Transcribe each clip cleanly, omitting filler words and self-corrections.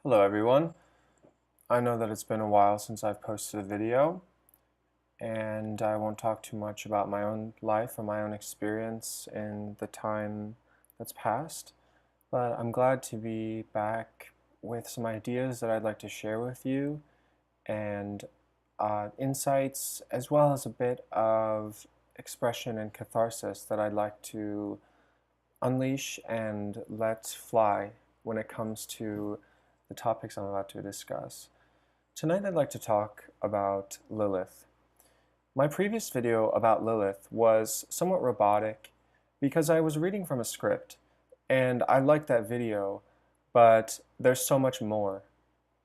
Hello everyone. I know that it's been a while since I've posted a video, and I won't talk too much about my own life or my own experience in the time that's passed, but I'm glad to be back with some ideas that I'd like to share with you and insights, as well as a bit of expression and catharsis that I'd like to unleash and let fly when it comes to the topics I'm about to discuss. Tonight I'd like to talk about Lilith. My previous video about Lilith was somewhat robotic because I was reading from a script, and I liked that video, but there's so much more.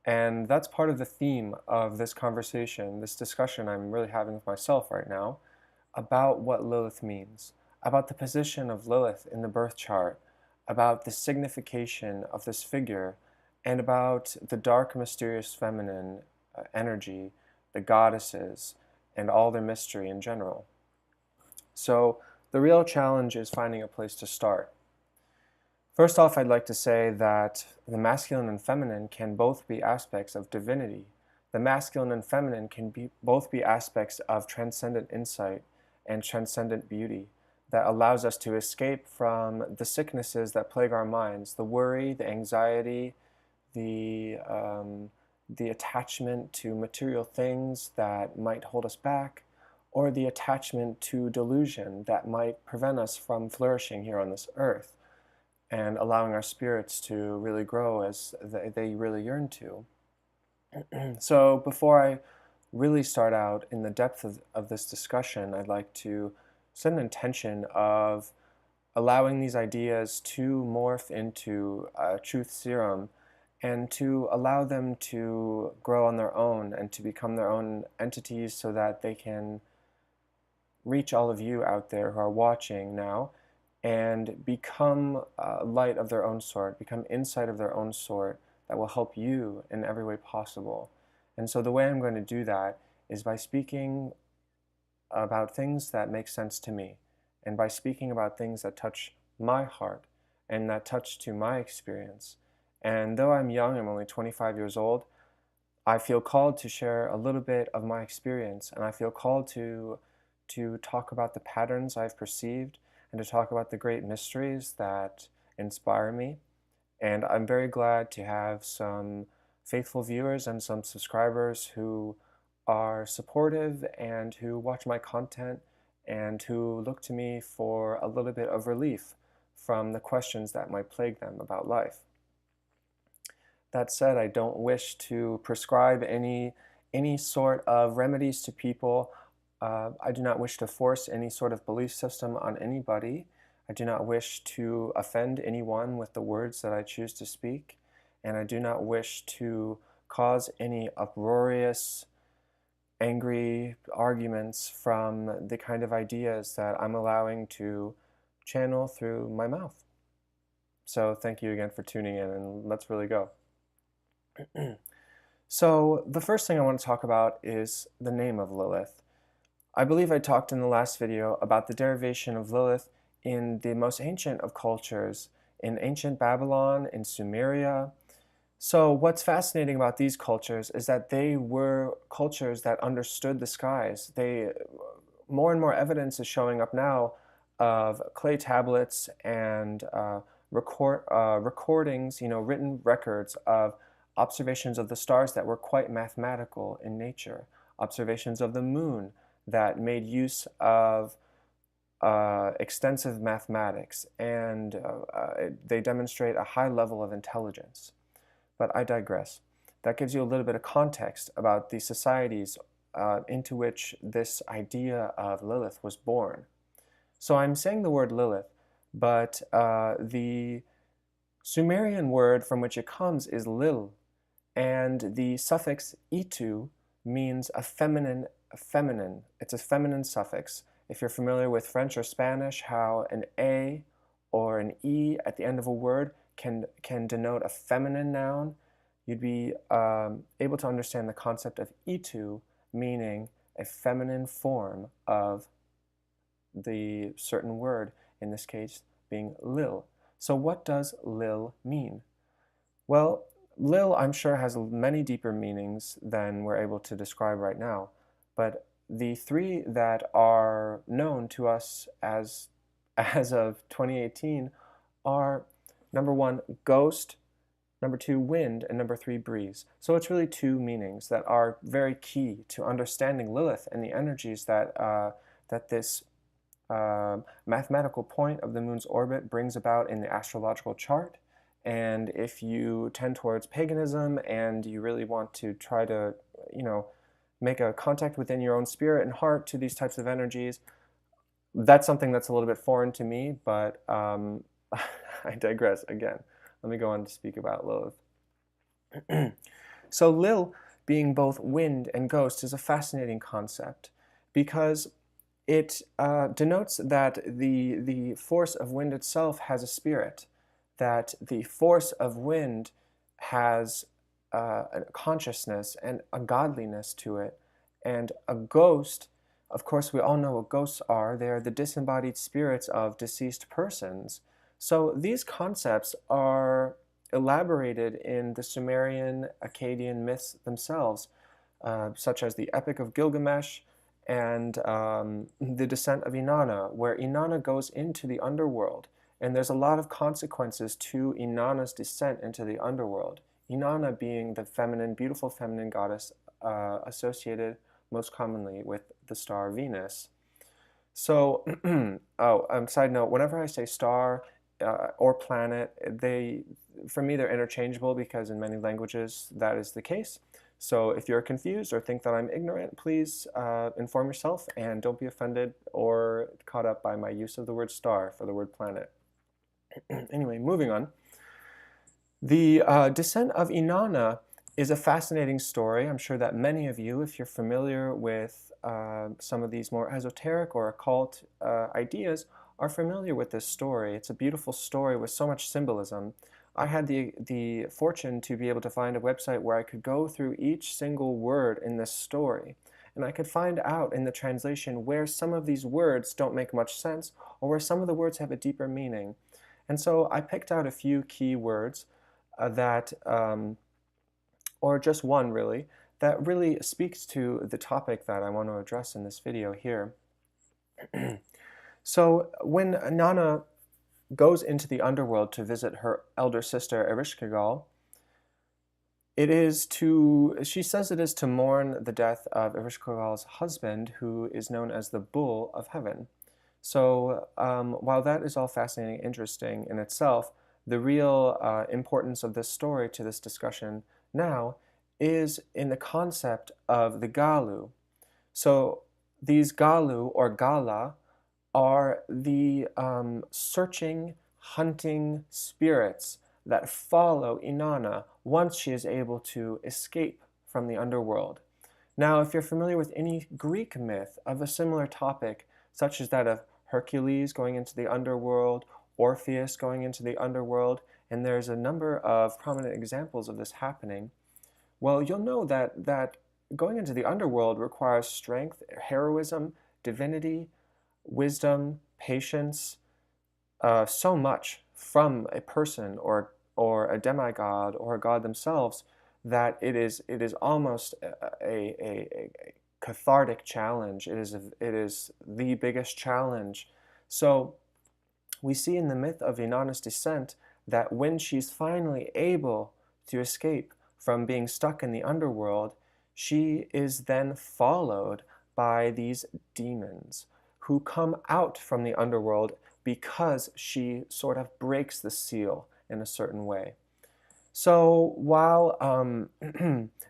And that's part of the theme of this conversation, this discussion I'm really having with myself right now, about what Lilith means, about the position of Lilith in the birth chart, about the signification of this figure, and about the dark, mysterious feminine energy, the goddesses, and all their mystery in general. So the real challenge is finding a place to start. First off, I'd like to say that the masculine and feminine can both be aspects of divinity. The masculine and feminine can both be aspects of transcendent insight and transcendent beauty that allows us to escape from the sicknesses that plague our minds, the worry, the anxiety, the attachment to material things that might hold us back, or the attachment to delusion that might prevent us from flourishing here on this earth and allowing our spirits to really grow as they really yearn to. So before I really start out in the depth of this discussion, I'd like to set an intention of allowing these ideas to morph into a truth serum and to allow them to grow on their own and to become their own entities so that they can reach all of you out there who are watching now and become light of their own sort, become insight of their own sort that will help you in every way possible. And so the way I'm going to do that is by speaking about things that make sense to me, and by speaking about things that touch my heart and that touch to my experience. And though I'm young, I'm only 25 years old, I feel called to share a little bit of my experience, and I feel called to talk about the patterns I've perceived and to talk about the great mysteries that inspire me. And I'm very glad to have some faithful viewers and some subscribers who are supportive and who watch my content and who look to me for a little bit of relief from the questions that might plague them about life. That said, I don't wish to prescribe any sort of remedies to people. I do not wish to force any sort of belief system on anybody. I do not wish to offend anyone with the words that I choose to speak, and I do not wish to cause any uproarious, angry arguments from the kind of ideas that I'm allowing to channel through my mouth. So thank you again for tuning in, and let's really go. So the first thing I want to talk about is the name of Lilith. I believe I talked in the last video about the derivation of Lilith in the most ancient of cultures, in ancient Babylon, in Sumeria. So what's fascinating about these cultures is that they were cultures that understood the skies. More and more evidence is showing up now of clay tablets and recordings, written records of observations of the stars that were quite mathematical in nature, observations of the moon that made use of extensive mathematics, and they demonstrate a high level of intelligence. But I digress. That gives you a little bit of context about the societies into which this idea of Lilith was born. So I'm saying the word Lilith, but the Sumerian word from which it comes is Lil, and the suffix itu means a feminine. It's a feminine suffix. If you're familiar with French or Spanish, how an A or an E at the end of a word can denote a feminine noun, you'd be able to understand the concept of itu meaning a feminine form of the certain word, in this case being Lil. So what does Lil mean? Well, Lil, I'm sure, has many deeper meanings than we're able to describe right now, but the three that are known to us as of 2018 are number one, ghost, number two, wind, and number three, breeze. So it's really two meanings that are very key to understanding Lilith and the energies that this mathematical point of the moon's orbit brings about in the astrological chart. And if you tend towards paganism and you really want to try to, you know, make a contact within your own spirit and heart to these types of energies, that's something that's a little bit foreign to me, but I digress again. Let me go on to speak about Lilith. So Lil, being both wind and ghost, is a fascinating concept because it denotes that the force of wind itself has a spirit, that the force of wind has a consciousness and a godliness to it, and a ghost, of course we all know what ghosts are. They are the disembodied spirits of deceased persons. So these concepts are elaborated in the Sumerian, Akkadian myths themselves, such as the Epic of Gilgamesh and the Descent of Inanna, where Inanna goes into the underworld. And there's a lot of consequences to Inanna's descent into the underworld. Inanna being the feminine, beautiful feminine goddess associated most commonly with the star Venus. So, side note, whenever I say star or planet, for me, they're interchangeable because in many languages that is the case. So if you're confused or think that I'm ignorant, please inform yourself and don't be offended or caught up by my use of the word star for the word planet. Anyway, moving on. The descent of Inanna is a fascinating story. I'm sure that many of you, if you're familiar with some of these more esoteric or occult ideas, are familiar with this story. It's a beautiful story with so much symbolism. I had the fortune to be able to find a website where I could go through each single word in this story, and I could find out in the translation where some of these words don't make much sense or where some of the words have a deeper meaning. And so I picked out a few key words or just one really, that really speaks to the topic that I want to address in this video here. So when Inanna goes into the underworld to visit her elder sister Ereshkigal, she says it is to mourn the death of Ereshkigal's husband, who is known as the Bull of Heaven. So while that is all fascinating and interesting in itself, the real importance of this story to this discussion now is in the concept of the Galu. So these Galu or Gala are the searching, hunting spirits that follow Inanna once she is able to escape from the underworld. Now, if you're familiar with any Greek myth of a similar topic, such as that of Hercules going into the underworld, Orpheus going into the underworld, and there's a number of prominent examples of this happening, well, you'll know that going into the underworld requires strength, heroism, divinity, wisdom, patience, so much from a person or a demigod or a god themselves that it is almost a cathartic challenge. It is the biggest challenge. So we see in the myth of Inanna's descent that when she's finally able to escape from being stuck in the underworld, she is then followed by these demons who come out from the underworld because she sort of breaks the seal in a certain way. So while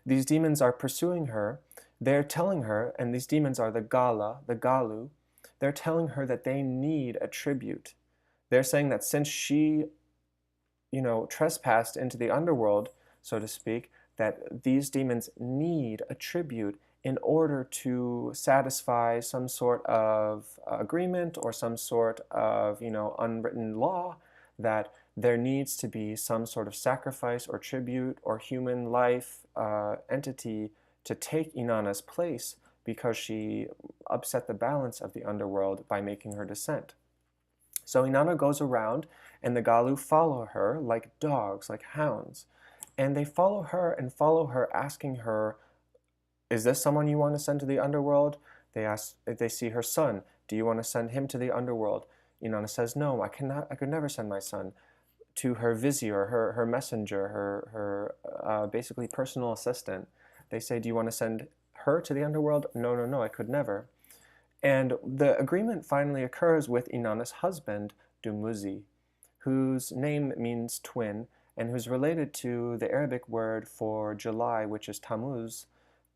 these demons are pursuing her, they're telling her, and these demons are the Gala, the Galu, they're telling her that they need a tribute. They're saying that since she, trespassed into the underworld, so to speak, that these demons need a tribute in order to satisfy some sort of agreement or some sort of, unwritten law, that there needs to be some sort of sacrifice or tribute or human life entity to take Inanna's place because she upset the balance of the underworld by making her descent. So Inanna goes around and the Galu follow her like dogs, like hounds. And they follow her, asking her, is this someone you want to send to the underworld? They ask, they see her son. Do you want to send him to the underworld? Inanna says, no, I could never send my son. To her vizier, her messenger, her basically personal assistant. They say, do you want to send her to the underworld? No, no, no, I could never. And the agreement finally occurs with Inanna's husband, Dumuzi, whose name means twin, and who's related to the Arabic word for July, which is Tammuz.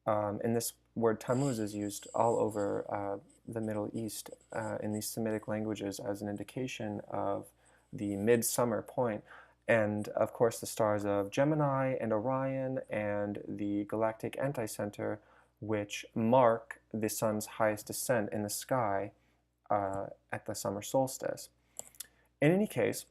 And this word Tammuz is used all over the Middle East in these Semitic languages as an indication of the midsummer point. And of course, the stars of Gemini and Orion and the galactic anticenter, which mark the sun's highest descent in the sky at the summer solstice. In any case,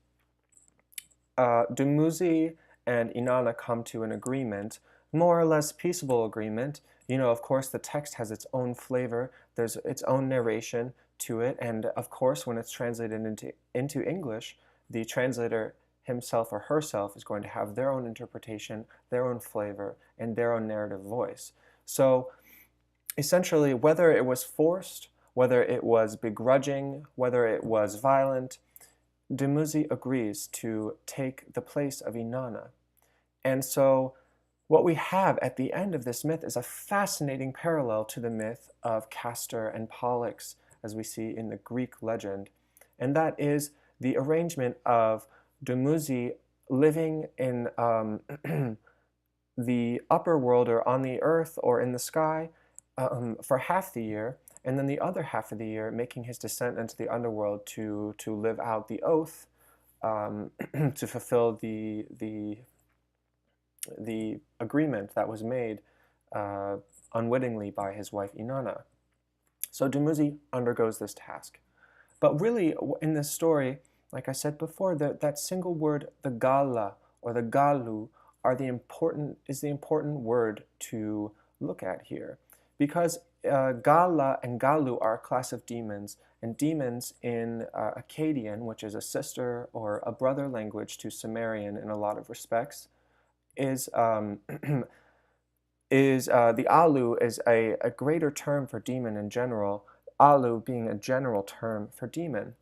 Dumuzi and Inanna come to an agreement, more or less peaceable agreement. You know, of course, the text has its own flavor. There's its own narration to it. And of course, when it's translated into English, the translator himself or herself is going to have their own interpretation, their own flavor, and their own narrative voice. So essentially, whether it was forced, whether it was begrudging, whether it was violent, Dumuzi agrees to take the place of Inanna. And so what we have at the end of this myth is a fascinating parallel to the myth of Castor and Pollux, as we see in the Greek legend. And that is the arrangement of Dumuzi living in the upper world, or on the earth or in the sky, for half the year, and then the other half of the year making his descent into the underworld to live out the oath, to fulfill the agreement that was made unwittingly by his wife Inanna. So Dumuzi undergoes this task. But really, in this story, like I said before, that single word, the Gala or the Galu, is the important word to look at here. Because Gala and Galu are a class of demons, and demons in Akkadian, which is a sister or a brother language to Sumerian in a lot of respects, is the Alu is a greater term for demon in general, Alu being a general term for demon.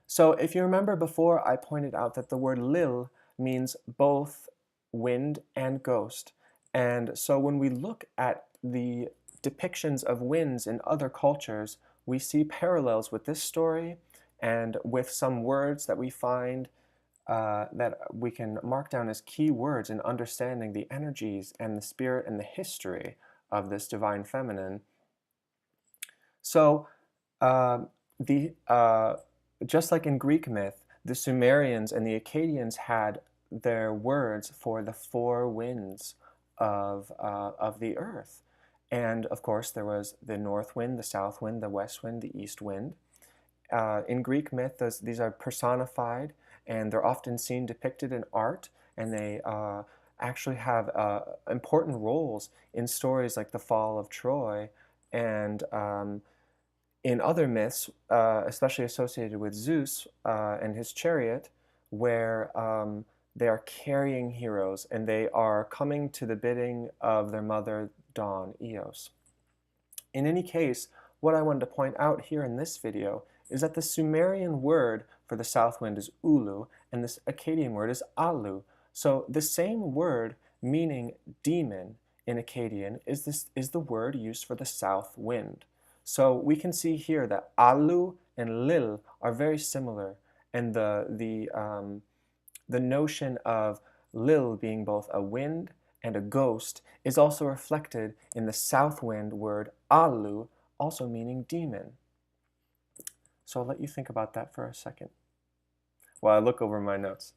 So if you remember before, I pointed out that the word Lil means both wind and ghost. And so when we look at the depictions of winds in other cultures, we see parallels with this story and with some words that we find that we can mark down as key words in understanding the energies and the spirit and the history of this divine feminine. So just like in Greek myth, the Sumerians and the Akkadians had their words for the four winds of the earth. And of course, there was the north wind, the south wind, the west wind, the east wind. In Greek myth, these are personified, and they're often seen depicted in art, and they actually have important roles in stories like the fall of Troy, and in other myths, especially associated with Zeus and his chariot, where they are carrying heroes, and they are coming to the bidding of their mother, Dawn, Eos. In any case, what I wanted to point out here in this video is that the Sumerian word for the south wind is Ulu, and this Akkadian word is Alu. So the same word meaning demon in Akkadian is the word used for the south wind. So we can see here that Alu and Lil are very similar, and the notion of Lil being both a wind and a ghost is also reflected in the south wind word Alu, also meaning demon. So I'll let you think about that for a second while I look over my notes.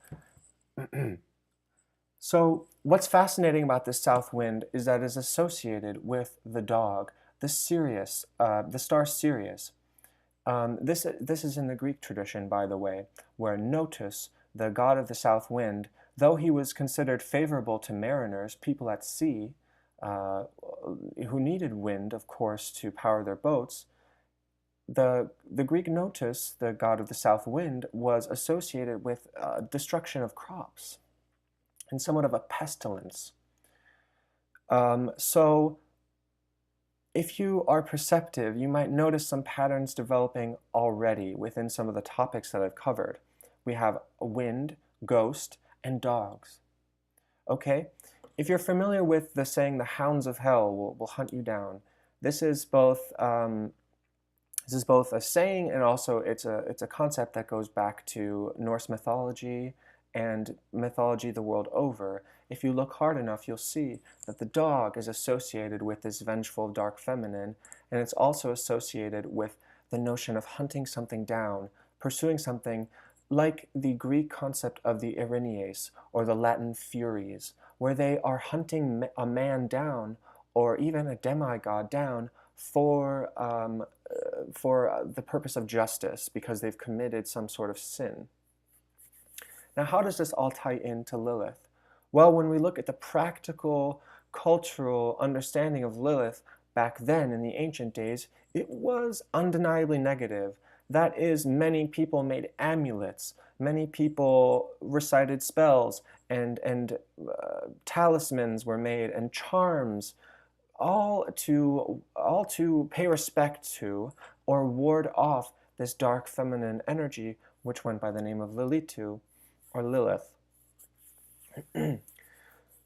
So what's fascinating about this south wind is that it is associated with the dog, the star Sirius. This is in the Greek tradition, by the way, where Notus, the god of the south wind, though he was considered favorable to mariners, people at sea, who needed wind, of course, to power their boats, the Greek Notus, the god of the south wind, was associated with destruction of crops. and somewhat of a pestilence. So if you are perceptive, you might notice some patterns developing already within some of the topics that I've covered. We have wind, ghost, and dogs. Okay? If you're familiar with the saying, the hounds of hell will hunt you down, this is both a saying, and also it's a concept that goes back to Norse mythology and mythology the world over. If you look hard enough, you'll see that the dog is associated with this vengeful dark feminine, and it's also associated with the notion of hunting something down, pursuing something like the Greek concept of the Erinyes or the Latin Furies, where they are hunting a man down or even a demigod down for the purpose of justice because they've committed some sort of sin. Now, how does this all tie into Lilith? Well, when we look at the practical, cultural understanding of Lilith back then in the ancient days, it was undeniably negative. That is, many people made amulets, many people recited spells, and talismans were made, and charms, all to pay respect to or ward off this dark feminine energy, which went by the name of Lilitu, or Lilith.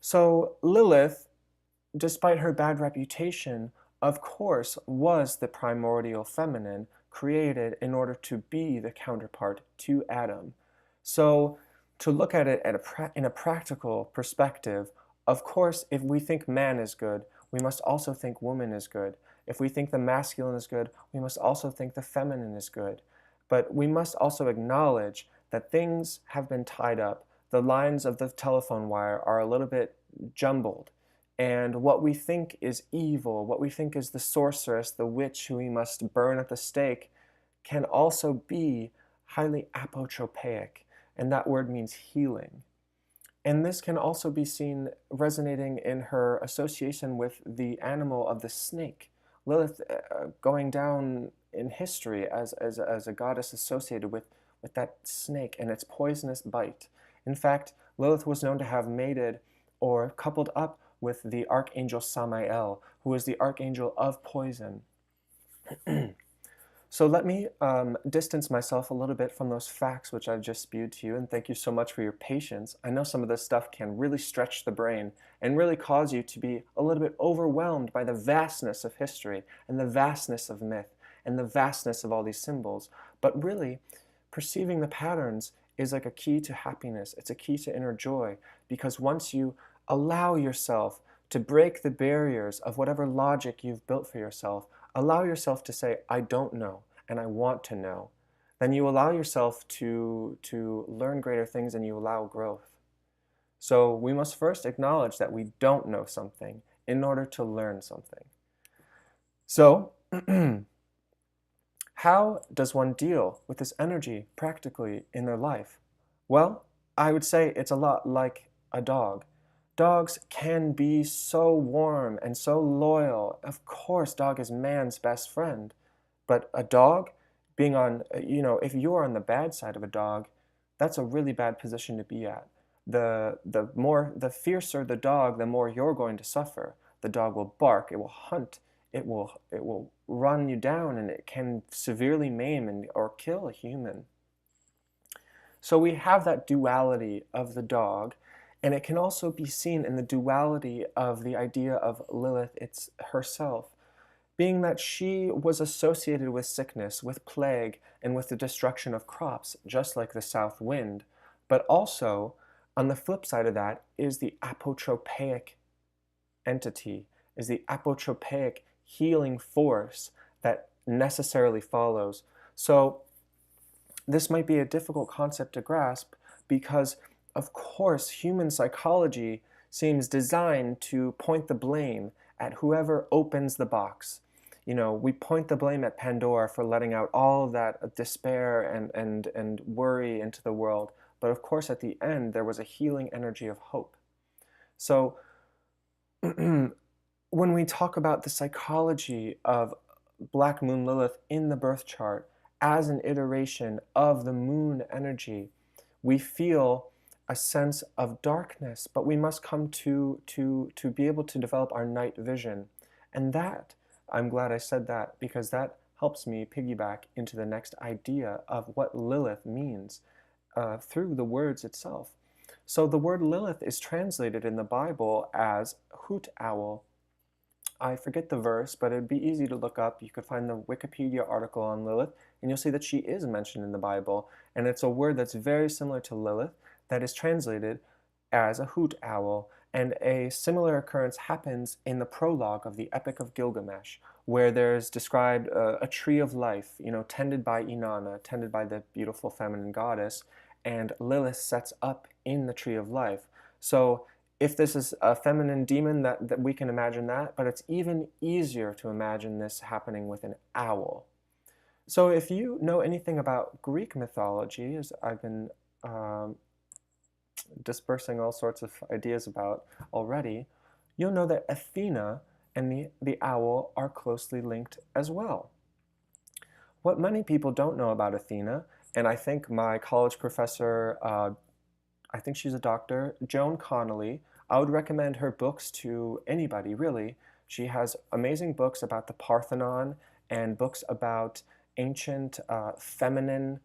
So Lilith, despite her bad reputation, of course was the primordial feminine created in order to be the counterpart to Adam. So to look at it in a practical perspective, of course, if we think man is good, we must also think woman is good. If we think the masculine is good, we must also think the feminine is good. But we must also acknowledge that things have been tied up. The lines of the telephone wire are a little bit jumbled. And what we think is evil, what we think is the sorceress, the witch who we must burn at the stake, can also be highly apotropaic. And that word means healing. And this can also be seen resonating in her association with the animal of the snake. Lilith going down in history as a goddess associated with that snake and its poisonous bite. In fact, Lilith was known to have mated or coupled up with the archangel Samael, who was the archangel of poison. So let me distance myself a little bit from those facts which I've just spewed to you, and thank you so much for your patience. I know some of this stuff can really stretch the brain and really cause you to be a little bit overwhelmed by the vastness of history and the vastness of myth and the vastness of all these symbols. But really, perceiving the patterns is like a key to happiness. It's a key to inner joy, because once you allow yourself to break the barriers of whatever logic you've built for yourself, allow yourself to say, I don't know, and I want to know, then you allow yourself to learn greater things and you allow growth. So we must first acknowledge that we don't know something in order to learn something. So, how does one deal with this energy practically in their life? Well, I would say it's a lot like a dog. Dogs can be so warm and so loyal. Of course, dog is man's best friend. But a dog, being on, if you're on the bad side of a dog, that's a really bad position to be at. The fiercer the dog, the more you're going to suffer. The dog will bark, it will hunt, it will run you down, and it can severely maim or kill a human. So we have that duality of the dog. And it can also be seen in the duality of the idea of Lilith herself, being that she was associated with sickness, with plague, and with the destruction of crops, just like the south wind. But also, on the flip side of that, is the apotropaic entity, is the apotropaic healing force that necessarily follows. So this might be a difficult concept to grasp because, of course, human psychology seems designed to point the blame at whoever opens the box. We point the blame at Pandora for letting out all of that despair and worry into the world. But of course, at the end, there was a healing energy of hope. So when we talk about the psychology of Black Moon Lilith in the birth chart as an iteration of the moon energy, we feel a sense of darkness, but we must come to be able to develop our night vision. And that, I'm glad I said that, because that helps me piggyback into the next idea of what Lilith means through the words itself. So the word Lilith is translated in the Bible as hoot owl. I forget the verse, but it'd be easy to look up. You could find the Wikipedia article on Lilith, and you'll see that she is mentioned in the Bible. And it's a word that's very similar to Lilith that is translated as a hoot owl. And a similar occurrence happens in the prologue of the Epic of Gilgamesh, where there's described a tree of life, tended by Inanna, tended by the beautiful feminine goddess, and Lilith sets up in the tree of life. So if this is a feminine demon, that we can imagine that, but it's even easier to imagine this happening with an owl. So if you know anything about Greek mythology, as I've been dispersing all sorts of ideas about already, you'll know that Athena and the owl are closely linked as well. What many people don't know about Athena, and I think my college professor, I think she's a doctor, Joan Connolly, I would recommend her books to anybody, really. She has amazing books about the Parthenon and books about ancient feminine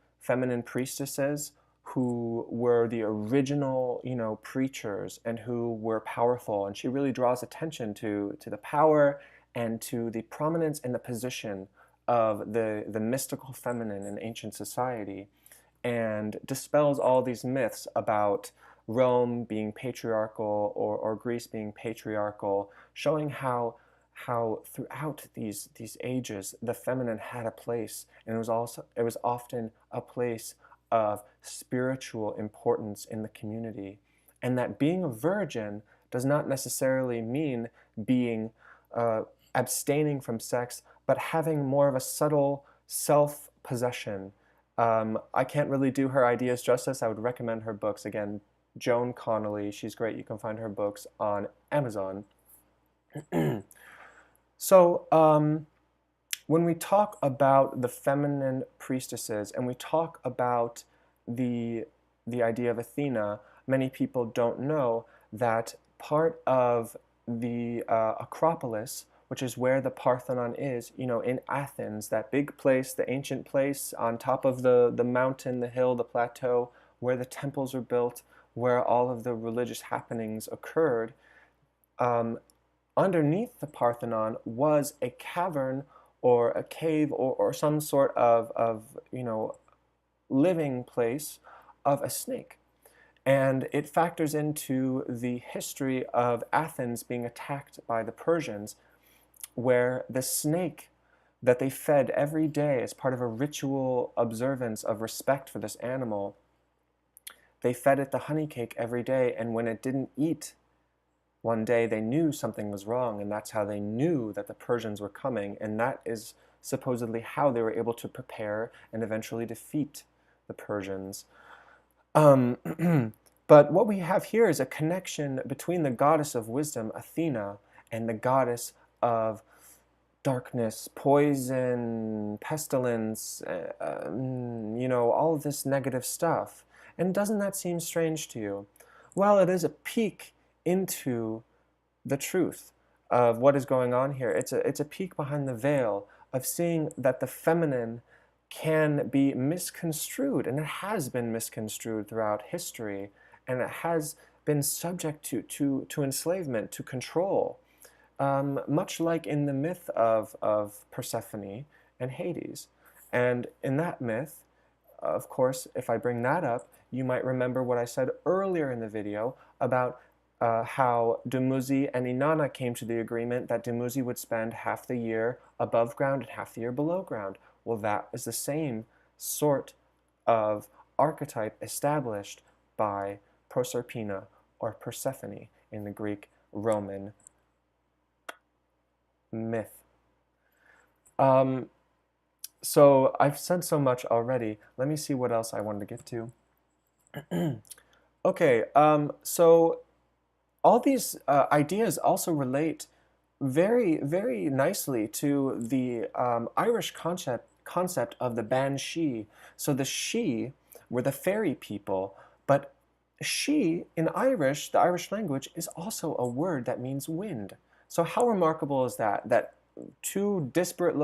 priestesses who were the original, preachers and who were powerful. And she really draws attention to the power and to the prominence and the position of the mystical feminine in ancient society, and dispels all these myths about Rome being patriarchal or Greece being patriarchal, showing how throughout these ages the feminine had a place, and it was often a place of spiritual importance in the community, and that being a virgin does not necessarily mean being abstaining from sex, but having more of a subtle self-possession. I can't really do her ideas justice. I would recommend her books. Again, Joan Connolly, she's great. You can find her books on Amazon. So when we talk about the feminine priestesses and we talk about the idea of Athena, many people don't know that part of the Acropolis, which is where the Parthenon is, in Athens, that big place, the ancient place on top of the mountain, the hill, the plateau, where the temples were built, where all of the religious happenings occurred. Underneath the Parthenon was a cavern or a cave or some sort of living place of a snake. And it factors into the history of Athens being attacked by the Persians, where the snake that they fed every day as part of a ritual observance of respect for this animal, they fed it the honey cake every day, and when it didn't eat one day, they knew something was wrong, and that's how they knew that the Persians were coming, and that is supposedly how they were able to prepare and eventually defeat the Persians. But what we have here is a connection between the goddess of wisdom, Athena, and the goddess of darkness, poison, pestilence, all of this negative stuff. And doesn't that seem strange to you? Well, it is a peek into the truth of what is going on here. It's a peek behind the veil of seeing that the feminine can be misconstrued, and it has been misconstrued throughout history, and it has been subject to enslavement, to control, much like in the myth of Persephone and Hades. And in that myth, of course, if I bring that up, you might remember what I said earlier in the video about how Dumuzi and Inanna came to the agreement that Dumuzi would spend half the year above ground and half the year below ground. Well, that is the same sort of archetype established by Proserpina or Persephone in the Greek-Roman myth. So I've said so much already. Let me see what else I wanted to get to. Okay, so all these ideas also relate very, very nicely to the Irish concept of the banshee. So the Sidhe were the fairy people, but she, in Irish, the Irish language, is also a word that means wind. So how remarkable is that? That in two disparate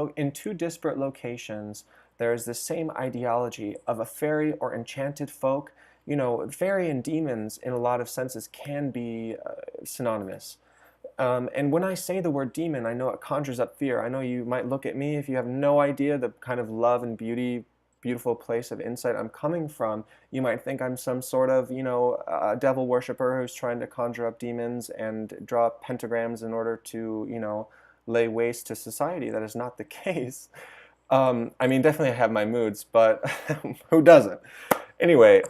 locations, there is the same ideology of a fairy or enchanted folk. You know, fairy and demons, in a lot of senses, can be synonymous. And when I say the word demon, I know it conjures up fear. I know you might look at me if you have no idea the kind of love and beautiful place of insight I'm coming from. You might think I'm some sort of, devil worshiper who's trying to conjure up demons and draw pentagrams in order to, lay waste to society. That is not the case. I mean, definitely I have my moods, but who doesn't? Anyway,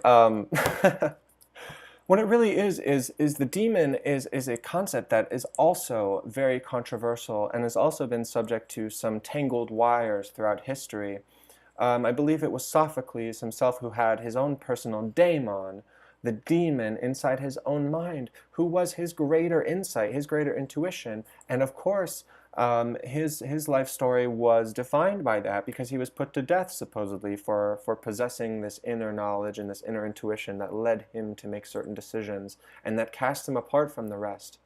what it really is the demon is a concept that is also very controversial and has also been subject to some tangled wires throughout history. I believe it was Sophocles himself who had his own personal daemon, the demon inside his own mind, who was his greater insight, his greater intuition. And of course, his life story was defined by that because he was put to death, supposedly, for possessing this inner knowledge and this inner intuition that led him to make certain decisions and that cast him apart from the rest.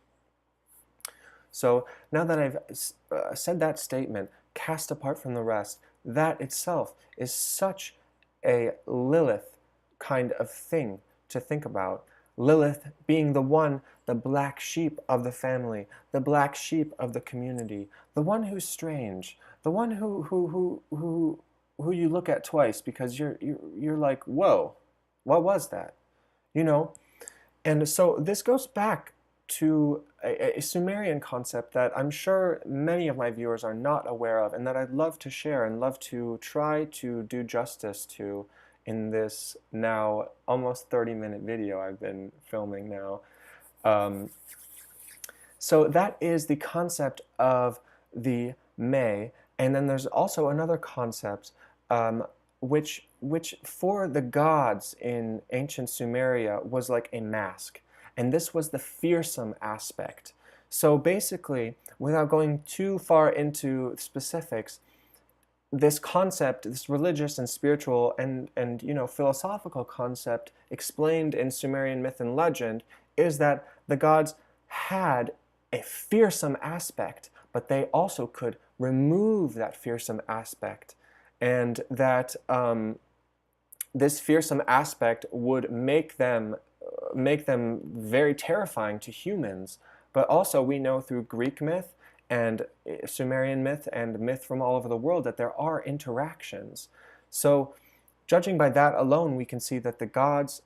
So now that I've said that statement, cast apart from the rest, that itself is such a Lilith kind of thing to think about. Lilith being the black sheep of the family, the black sheep of the community, the one who's strange, the one who you look at twice because you're like, whoa, what was that? You know? And so this goes back to a Sumerian concept that I'm sure many of my viewers are not aware of and that I'd love to share and love to try to do justice to in this now almost 30-minute video I've been filming now. So that is the concept of the May, and then there's also another concept which for the gods in ancient Sumeria was like a mask. And this was the fearsome aspect. So basically, without going too far into specifics, this concept, this religious and spiritual and philosophical concept explained in Sumerian myth and legend is that the gods had a fearsome aspect, but they also could remove that fearsome aspect, and that this fearsome aspect would make them very terrifying to humans. But also we know through Greek myth and Sumerian myth and myth from all over the world that there are interactions. So judging by that alone, we can see that the gods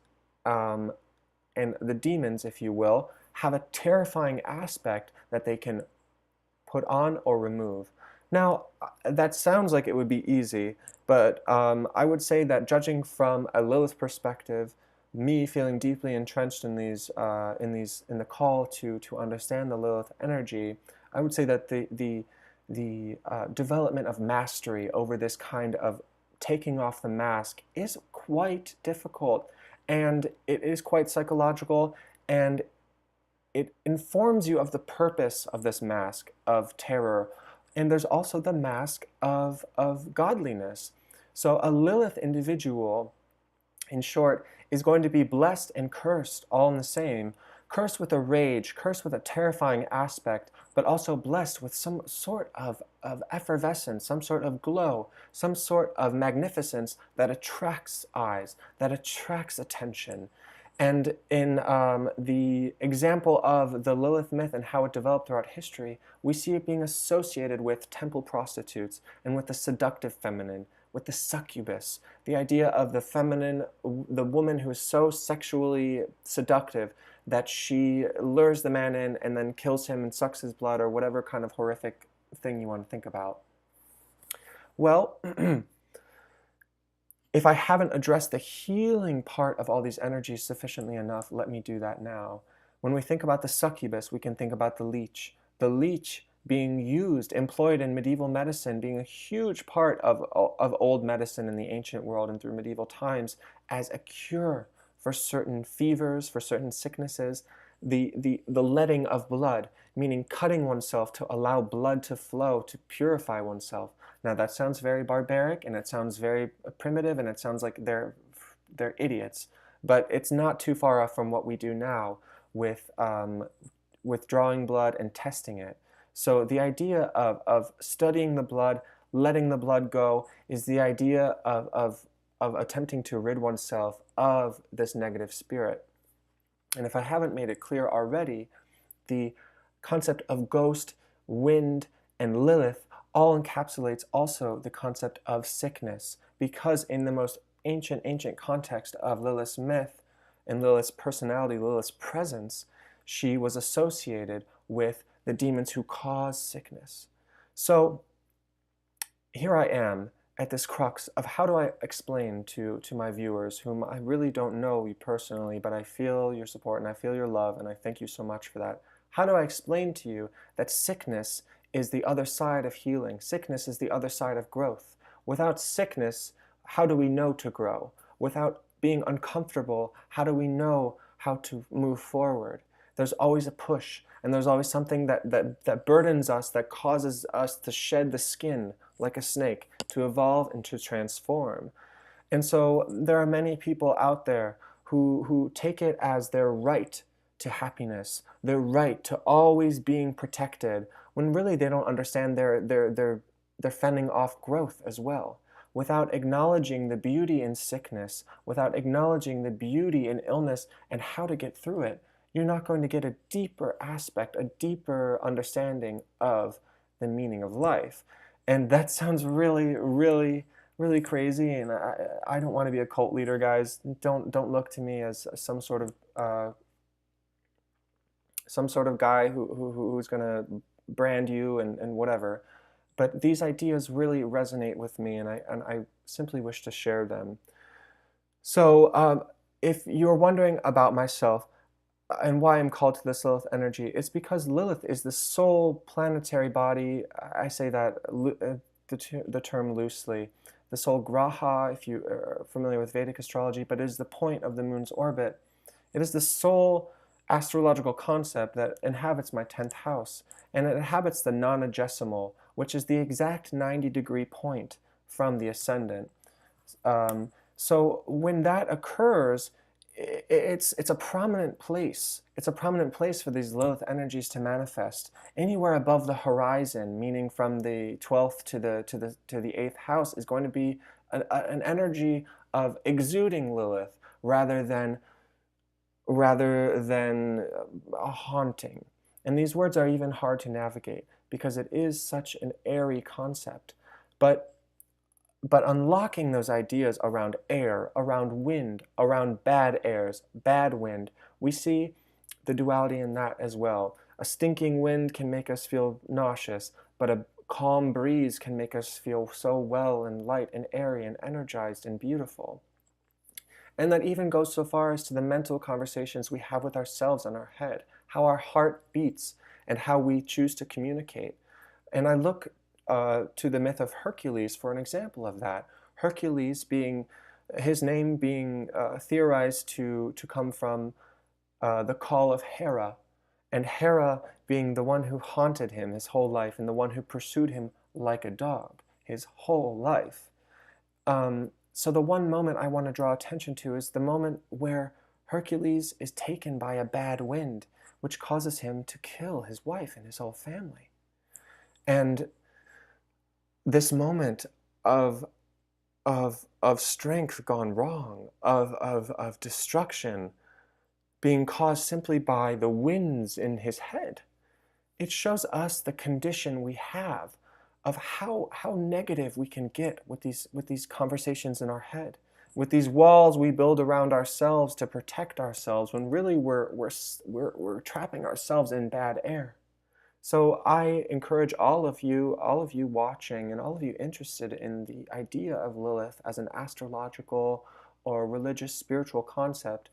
and the demons, if you will, have a terrifying aspect that they can put on or remove. Now, that sounds like it would be easy, but I would say that judging from a Lilith perspective, me feeling deeply entrenched in the call to understand the Lilith energy, I would say that the development of mastery over this kind of taking off the mask is quite difficult, and it is quite psychological, and it informs you of the purpose of this mask of terror. And there's also the mask of godliness. So a Lilith individual, in short, is going to be blessed and cursed all in the same. Cursed with a rage, cursed with a terrifying aspect, but also blessed with some sort of effervescence, some sort of glow, some sort of magnificence that attracts eyes, that attracts attention. And in the example of the Lilith myth and how it developed throughout history, we see it being associated with temple prostitutes and with the seductive feminine, with the succubus, the idea of the feminine, the woman who is so sexually seductive that she lures the man in and then kills him and sucks his blood, or whatever kind of horrific thing you want to think about. Well, if I haven't addressed the healing part of all these energies sufficiently enough, let me do that now. When we think about the succubus, we can think about the leech. The leech being used, employed in medieval medicine, being a huge part of old medicine in the ancient world and through medieval times as a cure for certain fevers, for certain sicknesses. The letting of blood, meaning cutting oneself to allow blood to flow, to purify oneself. Now that sounds very barbaric, and it sounds very primitive, and it sounds like they're idiots. but it's not too far off from what we do now with drawing blood and testing it. So the idea of studying the blood, letting the blood go, is the idea of attempting to rid oneself of this negative spirit. And if I haven't made it clear already, the concept of ghost, wind, and Lilith all encapsulates also the concept of sickness, because in the most ancient context of Lilith's myth and Lilith's personality, Lilith's presence, she was associated with the demons who cause sickness. So here I am at this crux of how do I explain to my viewers, whom I really don't know you personally, but I feel your support and I feel your love, and I thank you so much for that. How do I explain to you that sickness is the other side of healing? Sickness is the other side of growth. Without sickness, how do we know to grow? Without being uncomfortable, how do we know how to move forward? There's always a push, and there's always something that burdens us, that causes us to shed the skin like a snake, to evolve and to transform. And so there are many people out there who take it as their right to happiness, their right to always being protected, when really they don't understand they're fending off growth as well. Without acknowledging the beauty in sickness, without acknowledging the beauty in illness and how to get through it, you're not going to get a deeper aspect, a deeper understanding of the meaning of life. And that sounds really, really, really crazy, and I don't want to be a cult leader, guys. Don't look to me as some sort of guy who's going to brand you and whatever. But these ideas really resonate with me, and I simply wish to share them. So if you're wondering about myself and why I'm called to this Lilith energy, it's because Lilith is the sole planetary body. I say that the term loosely. The sole graha, if you are familiar with Vedic astrology, but it is the point of the moon's orbit. It is the sole astrological concept that inhabits my 10th house, and it inhabits the nonagesimal, which is the exact 90-degree point from the ascendant. So when that occurs, it's a prominent place. It's a prominent place for these Lilith energies to manifest. Anywhere above the horizon, meaning from the 12th to the 8th house, is going to be an energy of exuding Lilith rather than a haunting. And these words are even hard to navigate because it is such an airy concept. But unlocking those ideas around air, around wind, around bad airs, bad wind, we see the duality in that as well. A stinking wind can make us feel nauseous, but a calm breeze can make us feel so well and light and airy and energized and beautiful. And that even goes so far as to the mental conversations we have with ourselves in our head, how our heart beats and how we choose to communicate. And I look to the myth of Hercules for an example of that. Hercules being, his name being theorized to come from the call of Hera, and Hera being the one who haunted him his whole life and the one who pursued him like a dog his whole life. So the one moment I want to draw attention to is the moment where Hercules is taken by a bad wind, which causes him to kill his wife and his whole family. And this moment of strength gone wrong, of destruction being caused simply by the winds in his head, it shows us the condition we have of how negative we can get with these conversations in our head, with these walls we build around ourselves to protect ourselves, when really we're trapping ourselves in bad air. So I encourage all of you watching and all of you interested in the idea of Lilith as an astrological or religious spiritual concept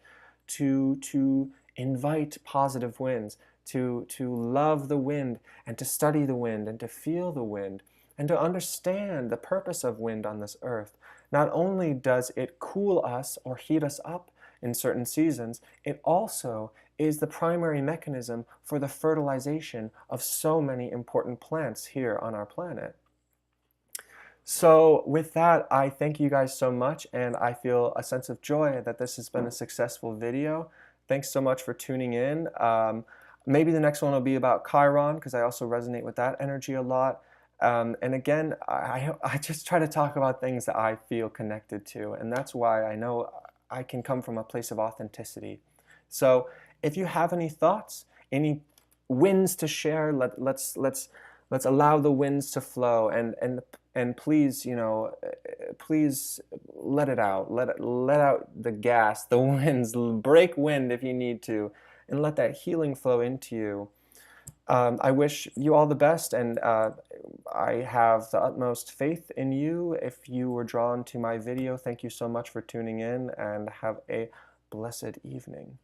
to invite positive winds, to love the wind and to study the wind and to feel the wind and to understand the purpose of wind on this earth. Not only does it cool us or heat us up in certain seasons, it also is the primary mechanism for the fertilization of so many important plants here on our planet. So with that, I thank you guys so much, and I feel a sense of joy that this has been a successful video. Thanks so much for tuning in. Maybe the next one will be about Chiron, because I also resonate with that energy a lot. And again, I just try to talk about things that I feel connected to, and that's why I know I can come from a place of authenticity. So if you have any thoughts, any winds to share, let's allow the winds to flow, and please, please let it out. Let out the gas, the winds. Break wind if you need to, and let that healing flow into you. I wish you all the best, and I have the utmost faith in you. If you were drawn to my video, thank you so much for tuning in, and have a blessed evening.